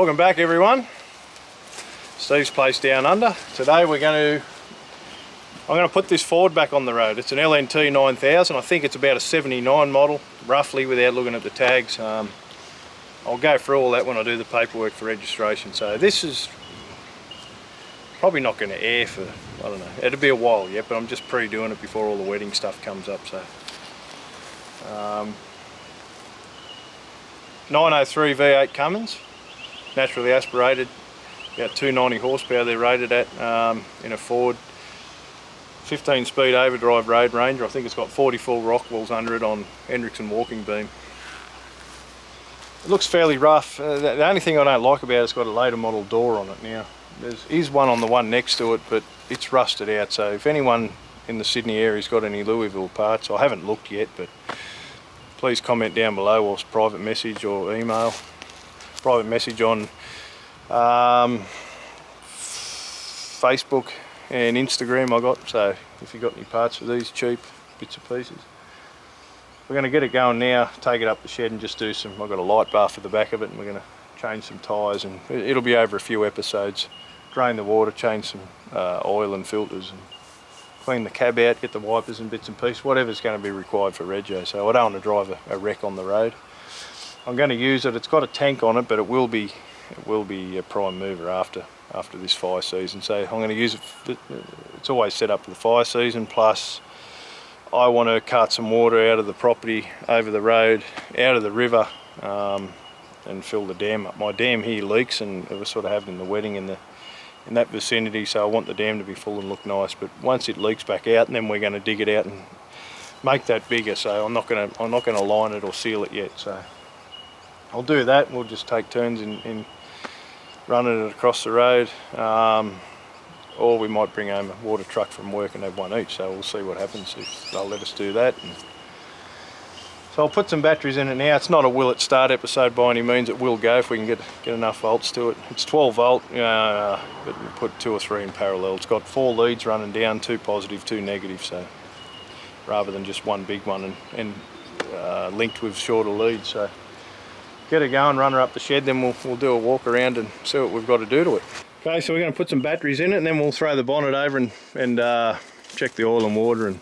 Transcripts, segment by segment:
Welcome back everyone. Steve's Place Down Under. Today I'm going to put this Ford back on the road. It's an LNT9000. I think it's about a 79 model, roughly, without looking at the tags. I'll go through all that when I do the paperwork for registration. So this is probably not going to air for, I don't know, it'll be a while yet, but I'm just pre-doing it before all the wedding stuff comes up. So 903 V8 Cummins, naturally aspirated, about 290 horsepower they're rated at, in a Ford 15-speed overdrive road ranger. I think it's got 44 rock walls under it on Hendrickson walking beam. It looks fairly rough. The only thing I don't like about it's got a later model door on it now. There is one on the one next to it, but it's rusted out. So if anyone in the Sydney area's got any Louisville parts, I haven't looked yet, but please comment down below, or private message or email. Private message on Facebook and Instagram I got. So if you got any parts for these cheap bits and pieces. We're going to get it going now, take it up the shed and just do some, I've got a light bar for the back of it, and we're going to change some tyres, and it'll be over a few episodes. Drain the water, change some oil and filters, and clean the cab out, get the wipers and bits and pieces, whatever's going to be required for rego. So I don't want to drive a wreck on the road. I'm going to use it. It's got a tank on it, but it will be a prime mover after this fire season. So I'm going to use it. It's always set up for the fire season. Plus, I want to cart some water out of the property, over the road, out of the river, and fill the dam up. My dam here leaks, and it was sort of having the wedding in that vicinity, so I want the dam to be full and look nice. But once it leaks back out, and then we're going to dig it out and make that bigger. So I'm not going to line it or seal it yet. So I'll do that. We'll just take turns in running it across the road, or we might bring home a water truck from work and have one each. So we'll see what happens if they'll let us do that. So I'll put some batteries in it now. It's not a will it start episode by any means. It will go if we can get enough volts to it. It's 12 volt, but we'll put 2 or 3 in parallel. It's got 4 leads running down, 2 positive, 2 negative. So rather than just one big one and linked with shorter leads. So get it going, run her up the shed, then we'll do a walk around and see what we've got to do to it. Okay, so we're going to put some batteries in it, and then we'll throw the bonnet over and check the oil and water, and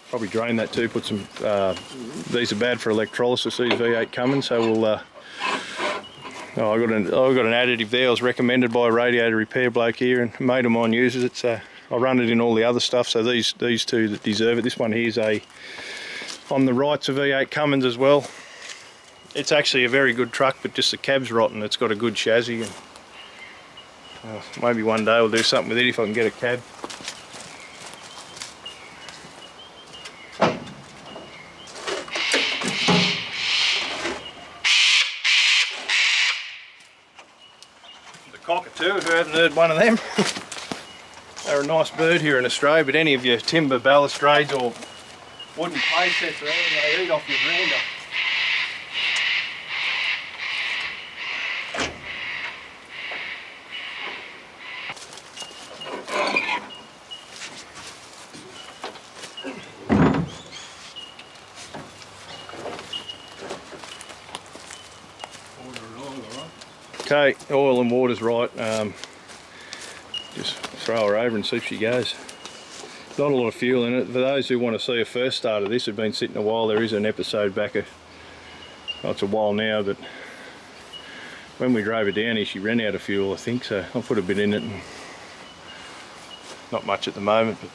probably drain that too. Put some, these are bad for electrolysis, these V8 Cummins, so we'll, I've got an additive there. I was recommended by a radiator repair bloke here, and a mate of mine uses it, so I run it in all the other stuff. So these two that deserve it. This one here is on the right's a V8 Cummins as well. It's actually a very good truck, but just the cab's rotten. It's got a good chassis, and maybe one day we'll do something with it if I can get a cab. Cockatoo, if you haven't heard one of them. They're a nice bird here in Australia, but any of your timber balustrades or wooden play sets around, they eat off your veranda. Okay, oil and water's right. Just throw her over and see if she goes. Not a lot of fuel in it. For those who want to see a first start of this, have been sitting a while, there is an episode back, it's a while now, but when we drove her down here she ran out of fuel, I think, so I'll put a bit in it. And not much at the moment, but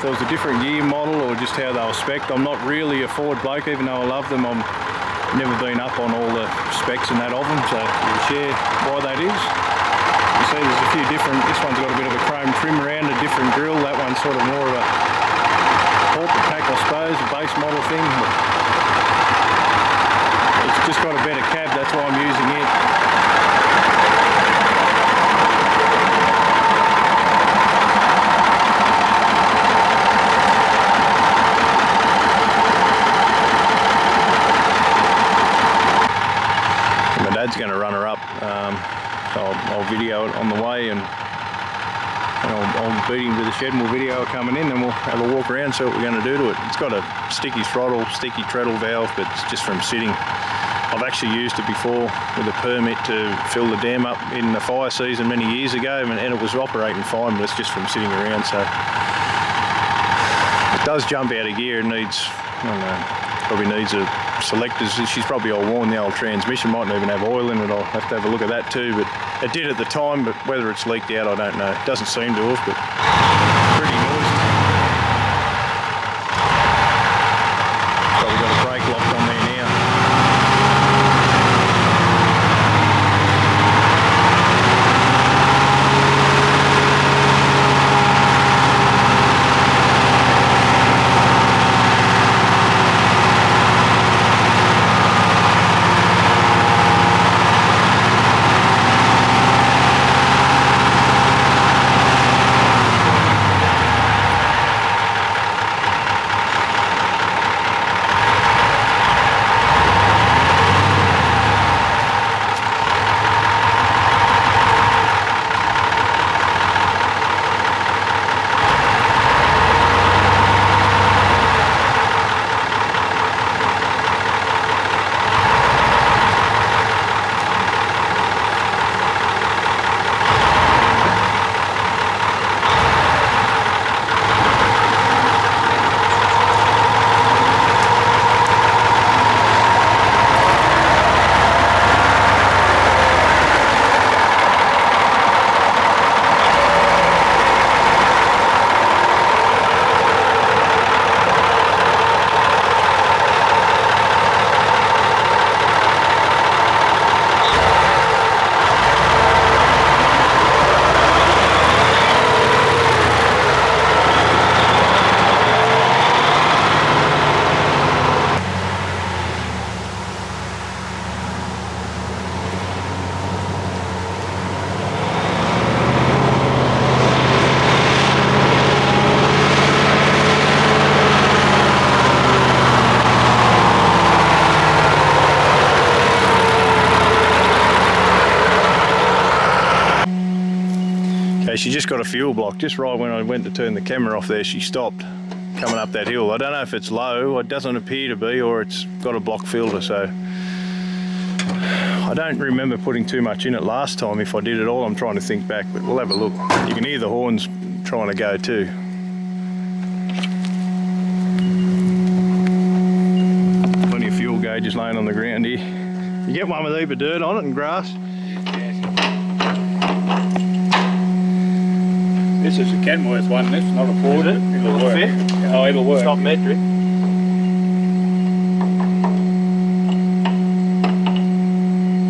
there was a different year model or just how they were spec'd. I'm not really a Ford bloke, even though I love them. I'm never been up on all the specs and that of them, so we'll share why that is. You see there's a few different, this one's got a bit of a chrome trim around, a different grille, that one's sort of more of a corporate pack I suppose, a base model thing. But it's just got a better cab, that's why I'm using it. Dad's going to run her up, so I'll video it on the way, and I'll beat him to the shed and we'll video it coming in, and we'll have a walk around, see what we're going to do to it. It's got a sticky throttle, sticky treadle valve, but it's just from sitting. I've actually used it before with a permit to fill the dam up in the fire season many years ago, and it was operating fine, but it's just from sitting around, so it does jump out of gear. It needs, I don't know, probably needs a selectors. She's probably all worn, the old transmission, mightn't even have oil in it. I'll have to have a look at that too, but it did at the time, but whether it's leaked out I don't know. It doesn't seem to have, but pretty noisy. Probably got a brake locked on there now. She just got a fuel block. Just right when I went to turn the camera off there, she stopped coming up that hill. I don't know if it's low, it doesn't appear to be, or it's got a block filter, so I don't remember putting too much in it last time. If I did it all, I'm trying to think back, but we'll have a look. You can hear the horns trying to go too. Plenty of fuel gauges laying on the ground here. You get one with a heap of dirt on it and grass. This is a Kenworth one, this, not a Ford. Is it? It'll work. Fit? Oh, it'll work. It's not metric.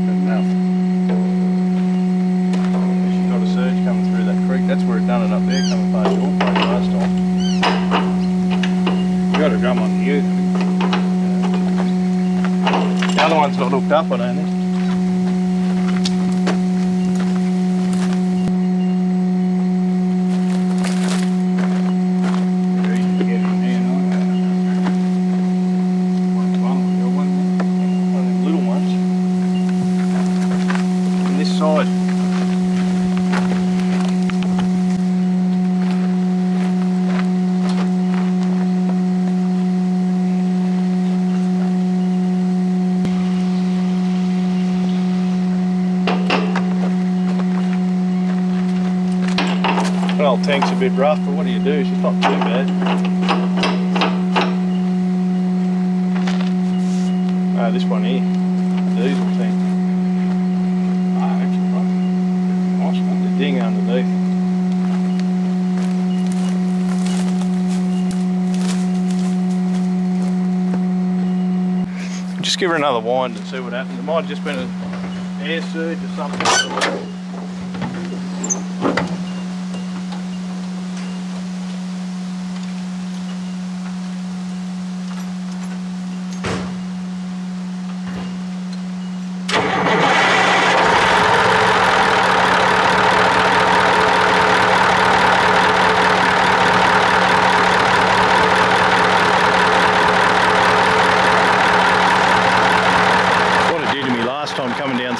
Enough. She's got a surge coming through that creek. That's where it done it up there, coming past your place last time. You got a drum on the ute. The other one's not hooked up, I don't think. Old tank's a bit rough, but what do you do? It's not too bad. This one here, diesel tank. Oh, that's right. Nice one. The ding underneath. just give her another wind and see what happens. It might have just been an air surge or something.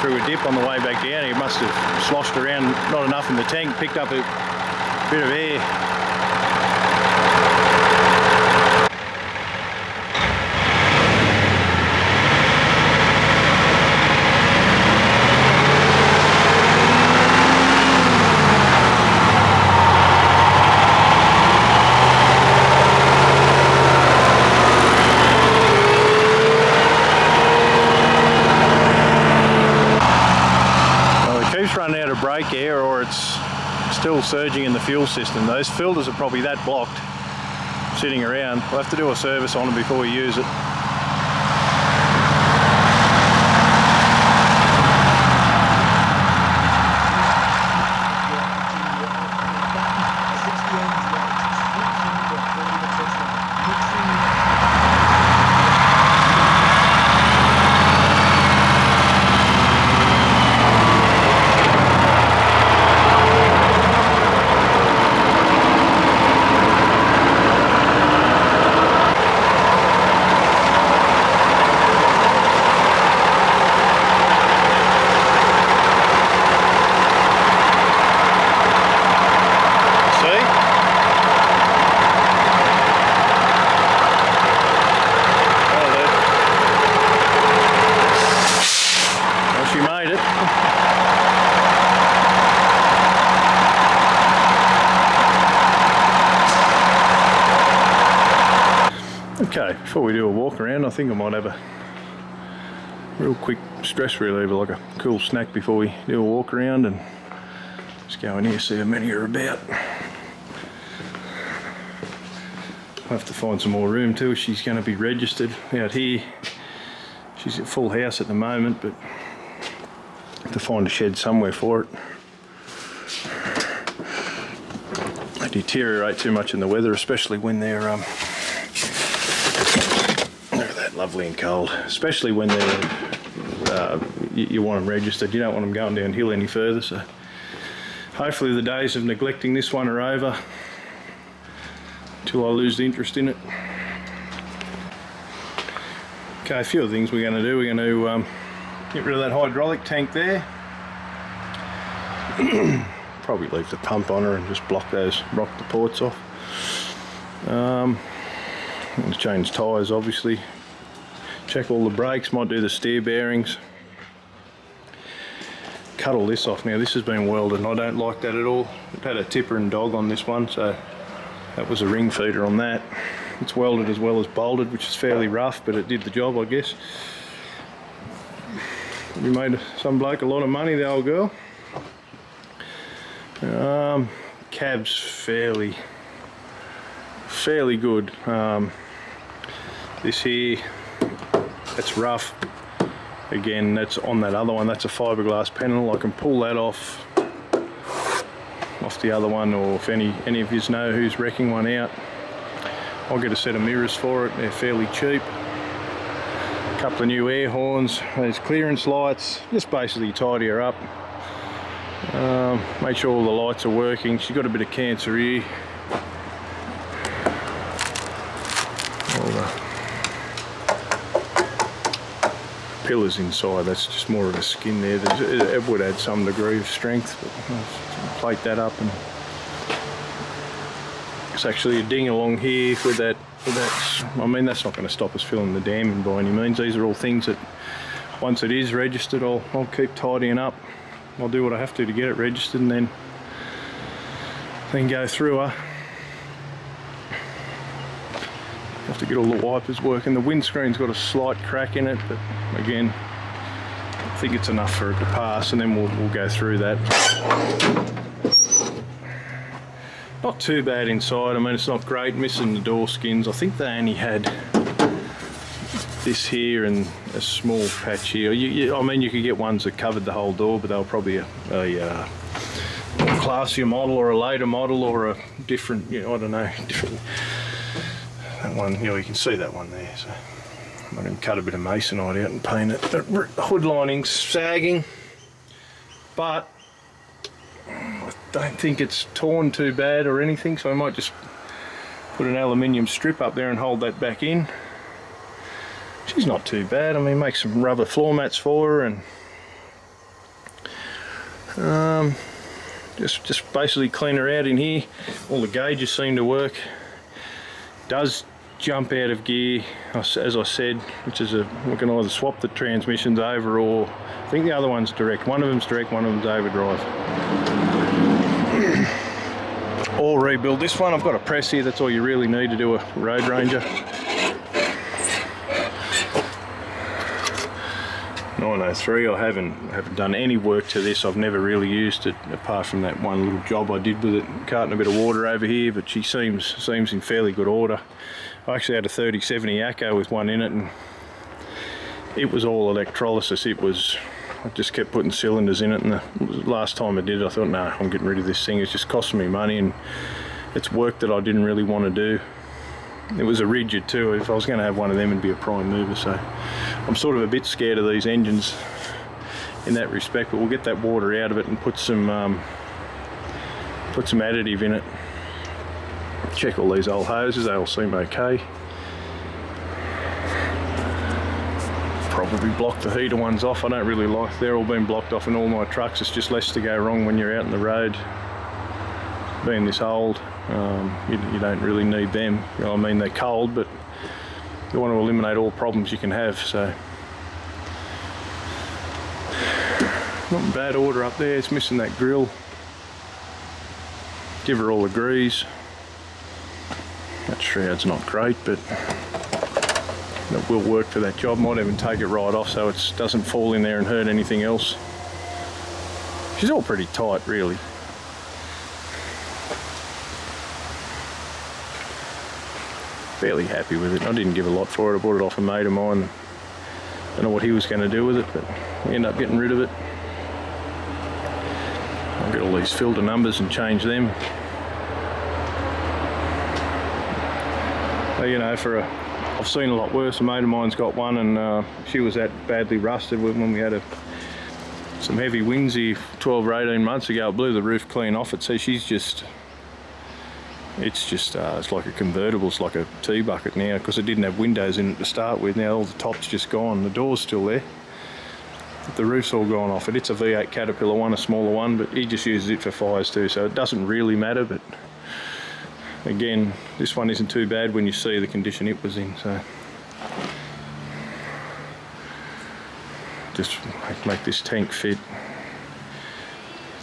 Through a dip on the way back down, he must have sloshed around not enough in the tank, picked up a bit of air. Running out of brake air, or it's still surging in the fuel system. Those filters are probably that blocked sitting around. We'll have to do a service on them before we use it. Okay, before we do a walk around, I think I might have a real quick stress reliever, like a cool snack before we do a walk around, and just go in here, see how many are about. I'll have to find some more room too. She's going to be registered out here. She's at full house at the moment, but I have to find a shed somewhere for it. They deteriorate too much in the weather, especially when they're lovely and cold, especially when they're you want them registered. You don't want them going downhill any further, so hopefully the days of neglecting this one are over until I lose the interest in it. Okay, a few of the things we're going to do. We're going to get rid of that hydraulic tank there. Probably leave the pump on her and just rock the ports off. I'm going to change tyres, obviously. Check all the brakes, might do the steer bearings. Cut all this off now. This has been welded and I don't like that at all. It had a tipper and dog on this one, so that was a ring feeder on that. It's welded as well as bolted, which is fairly rough, but it did the job, I guess. We made some bloke a lot of money, the old girl. Cab's fairly good. This here, that's rough. Again, that's on that other one. That's a fiberglass panel. I can pull that off the other one, or if any of you know who's wrecking one out, I'll get a set of mirrors for it. They're fairly cheap. A couple of new air horns. There's clearance lights. Just basically tidy her up. Make sure all the lights are working. She's got a bit of cancer here. All the pillars inside, that's just more of a skin there. It would add some degree of strength, but I'll plate that up. And it's actually a ding along here with that. I mean, that's not going to stop us filling the dam in by any means. These are all things that once it is registered, I'll keep tidying up. I'll do what I have to get it registered, and then go through her. Have to get all the wipers working. The windscreen's got a slight crack in it, but again, I think it's enough for it to pass, and then we'll go through that. Not too bad inside. I mean, it's not great. Missing the door skins. I think they only had this here and a small patch here. I mean, you could get ones that covered the whole door, but they were probably a classier model or a later model or a different, I don't know, different. That one, you can see that one there. So I'm going to cut a bit of masonite out and paint it. The hood lining's sagging, but I don't think it's torn too bad or anything, so I might just put an aluminium strip up there and hold that back in. She's not too bad. I mean, make some rubber floor mats for her, and just basically clean her out in here. All the gauges seem to work. Does jump out of gear, as I said, which is we can either swap the transmissions over, or I think the other one's direct. One of them's direct, one of them's overdrive. Or rebuild this one. I've got a press here. That's all you really need to do a Road Ranger. 903. I haven't done any work to this. I've never really used it apart from that one little job I did with it, carting a bit of water over here. But she seems in fairly good order. I actually had a 3070 Acco with one in it, and it was all electrolysis. I just kept putting cylinders in it, and the last time I did it, I thought, no, I'm getting rid of this thing. It's just costing me money, and it's work that I didn't really want to do. It was a rigid too. If I was going to have one of them, it'd be a prime mover. So I'm sort of a bit scared of these engines in that respect. But we'll get that water out of it and put some additive in it. Check all these old hoses; they all seem okay. Probably block the heater ones off. I don't really like. They're all been blocked off in all my trucks. It's just less to go wrong when you're out in the road. Being this old, you don't really need them. I mean, they're cold, but you want to eliminate all problems you can have. So not in bad order up there. It's missing that grill. Give her all the grease. That shroud's not great, but that will work for that job. Might even take it right off so it doesn't fall in there and hurt anything else. She's all pretty tight, really. Fairly happy with it. I didn't give a lot for it. I bought it off a mate of mine. Don't know what he was going to do with it, but we ended up getting rid of it. I'll get all these filter numbers and change them. So, I've seen a lot worse. A mate of mine's got one, and she was that badly rusted when we had some heavy winds here 12 or 18 months ago. It blew the roof clean off it. So it's like a convertible. It's like a tea bucket now, because it didn't have windows in it to start with. Now all the top's just gone. The door's still there, but the roof's all gone off it. It's a V8 Caterpillar one, a smaller one, but he just uses it for fires too, so it doesn't really matter. But again, this one isn't too bad when you see the condition it was in. So just make this tank fit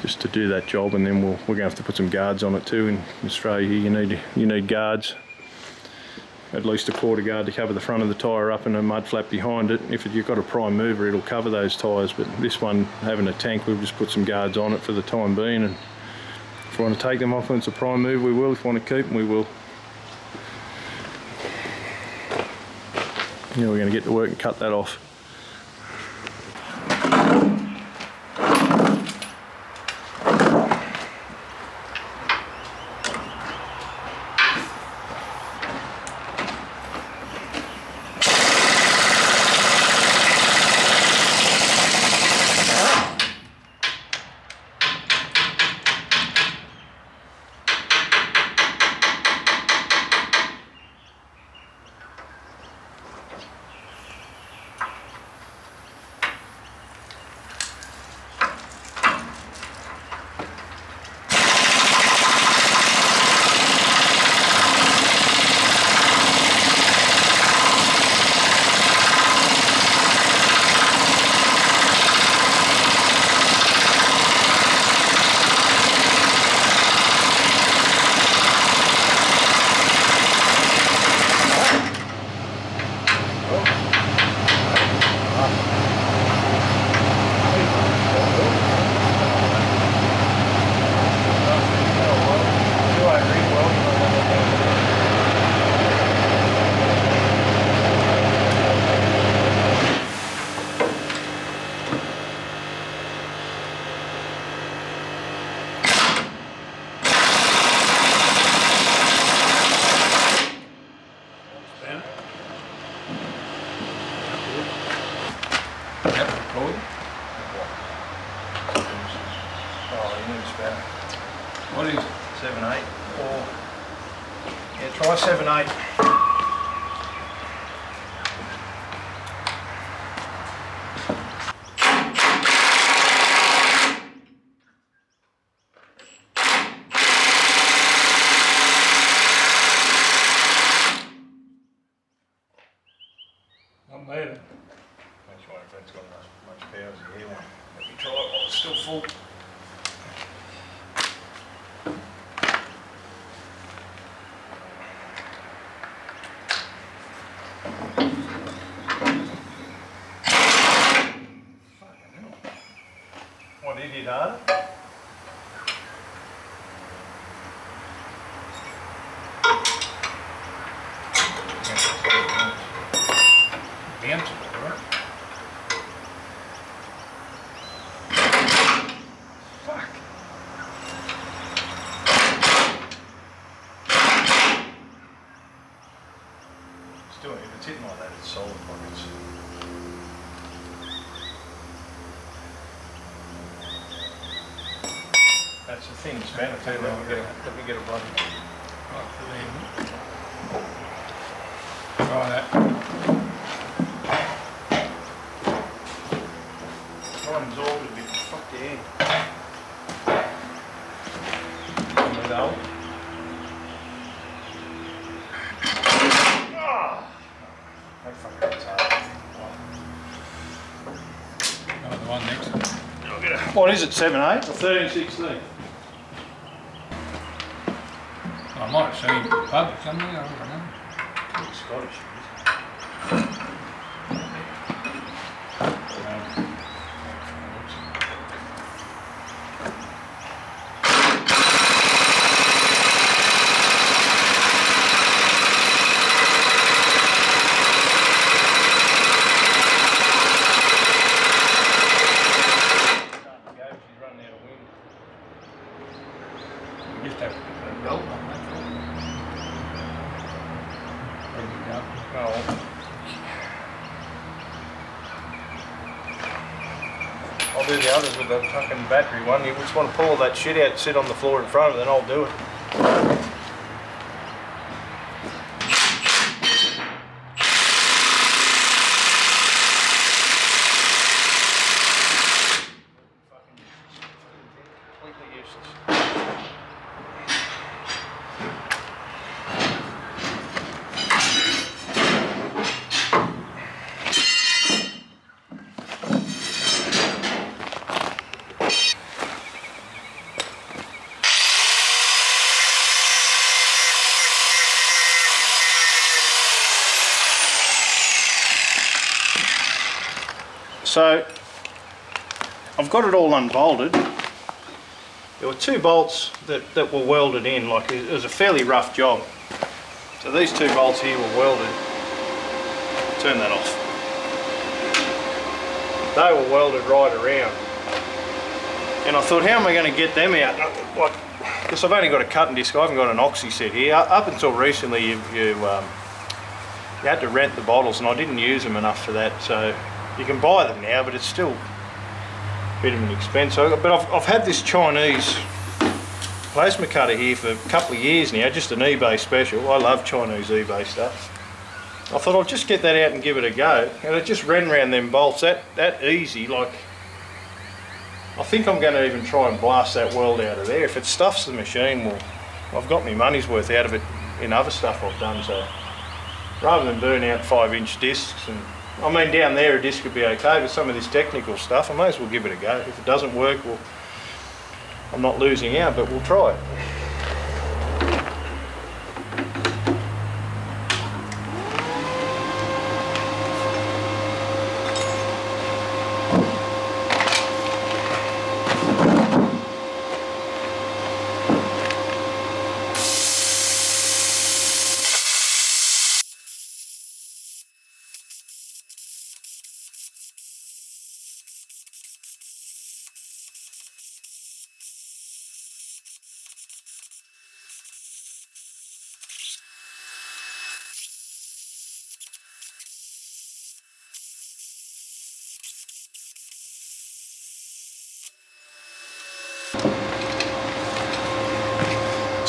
just to do that job, and then we're going to have to put some guards on it too. In Australia here, you need guards, at least a quarter guard to cover the front of the tyre up and a mud flap behind it. If you've got a prime mover, it'll cover those tyres, but this one, having a tank, we'll just put some guards on it for the time being, and if we want to take them off when it's a prime mover, we will. If we want to keep them, we will. Yeah, we're going to get to work and cut that off. What is it? 7/8 or yeah, try 7/8. Not bad. I'm just wondering if it's got much power as the air one. Let me try it while it's still full. What, did it harder? Bounceable, right? Fuck. Still, if it's hitting like that, it's solid pockets. That's the thin spanner too. Let me get a bloody. Right for them. Try that. Mine's all a bit. Fuck yeah. With old. That fucking hurts hard. Oh, the one next to it. What is it, 7/8 or 13/16? I might have seen public somewhere, I don't know. It's Scottish. She's running out of wind. We just have to put a rope on that. There you go. Oh. I'll do the others with the fucking battery one. You just want to pull all that shit out, sit on the floor in front of it, then I'll do it. Completely useless. So I've got it all unbolted. There were two bolts that were welded in, like it was a fairly rough job. So these two bolts here were welded. Turn that off. They were welded right around. And I thought, how am I going to get them out? Like, because I've only got a cutting disc, I haven't got an oxy set here. Up until recently you had to rent the bottles and I didn't use them enough for that. So you can buy them now, but it's still a bit of an expense. But I've had this Chinese plasma cutter here for a couple of years now, just an eBay special. I love Chinese eBay stuff. I thought I'll just get that out and give it a go. And it just ran around them bolts that easy. Like, I think I'm going to even try and blast that weld out of there. If it stuffs the machine, well, I've got my money's worth out of it in other stuff I've done. So rather than burn out 5-inch discs, and I mean down there a disc would be okay, but some of this technical stuff, I may as well give it a go. If it doesn't work, well, I'm not losing out, but we'll try it.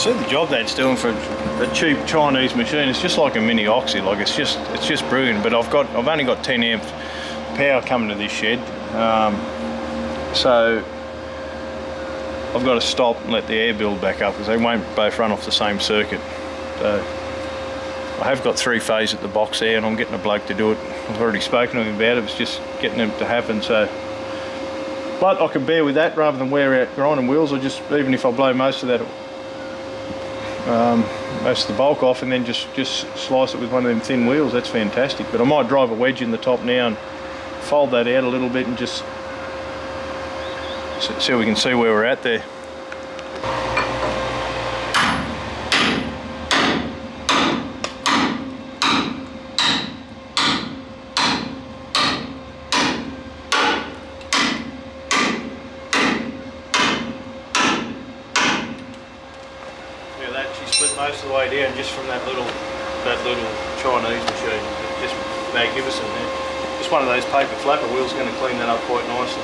See the job that's doing for a cheap Chinese machine. It's just like a mini oxy. Like it's just brilliant. But I've only got 10 amp power coming to this shed, so I've got to stop and let the air build back up because they won't both run off the same circuit. So I have got 3-phase at the box there, and I'm getting a bloke to do it. I've already spoken to him about it. It's just getting it to happen. So, but I can bear with that rather than wear out grinding wheels. Even if I blow most of that. Most of the bulk off and then just slice it with one of them thin wheels, that's fantastic. But I might drive a wedge in the top now and fold that out a little bit and just so we can see where we're at there. Most of the way down just from that little Chinese machine. Just magnificent there. Just one of those paper flapper wheels, going to clean that up quite nicely.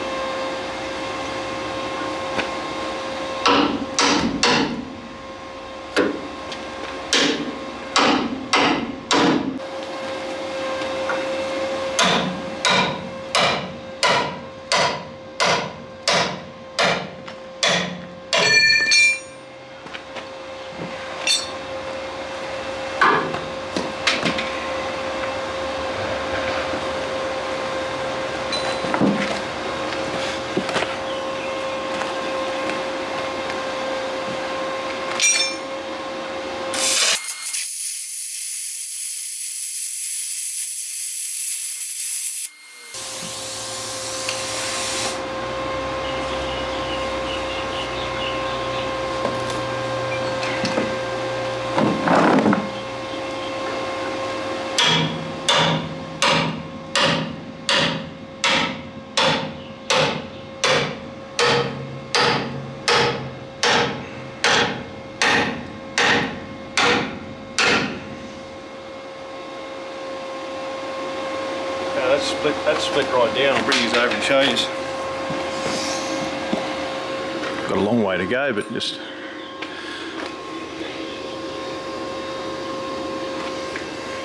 That's split right down. I'll bring these over and show you. Got a long way to go, but just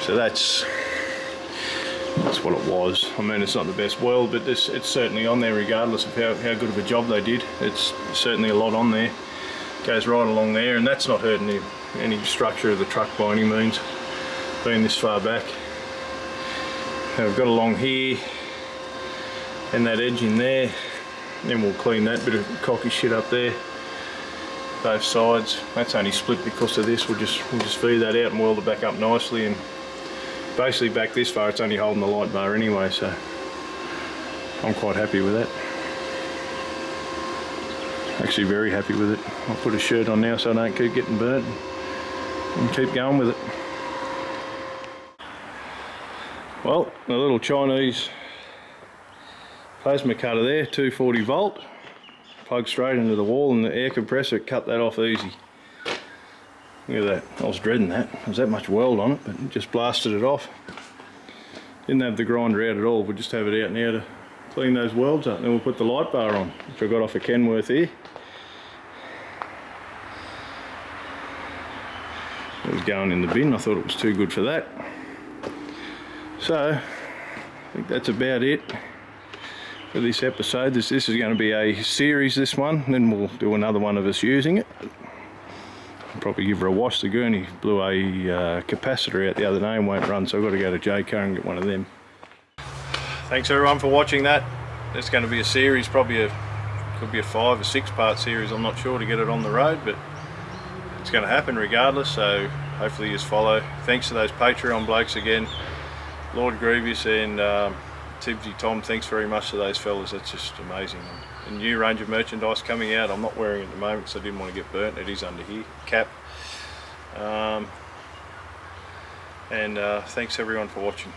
so that's what it was. I mean, it's not the best weld, but it's certainly on there regardless of how good of a job they did. It's certainly a lot on there. Goes right along there, and that's not hurting any structure of the truck by any means, being this far back. Now we've got along here and that edge in there, then we'll clean that bit of cocky shit up there, both sides. That's only split because of this. We'll just feed that out and weld it back up nicely, and basically back this far it's only holding the light bar anyway, so I'm quite happy with that. Actually very happy with it. I'll put a shirt on now so I don't keep getting burnt and keep going with it. Well, the little Chinese plasma cutter there, 240 volt, plugged straight into the wall, and the air compressor cut that off easy. Look at that, I was dreading that. There's that much weld on it, but it just blasted it off. Didn't have the grinder out at all, we'll just have it out now to clean those welds up. Then we'll put the light bar on, which I got off a Kenworth here. It was going in the bin, I thought it was too good for that. So, I think that's about it for this episode. This is going to be a series, this one, and then we'll do another one of us using it. I'll probably give her a wash. The gurney blew a capacitor out the other day and won't run, so I've got to go to J-Car and get one of them. Thanks everyone for watching that. It's going to be a series, probably could be a 5 or 6 part series, I'm not sure, to get it on the road, but it's going to happen regardless, so hopefully you just follow. Thanks to those Patreon blokes again, Lord Grievous and Tibbsy Tom, thanks very much to those fellas. That's just amazing. A new range of merchandise coming out. I'm not wearing it at the moment because I didn't want to get burnt. It is under here, cap. And thanks everyone for watching.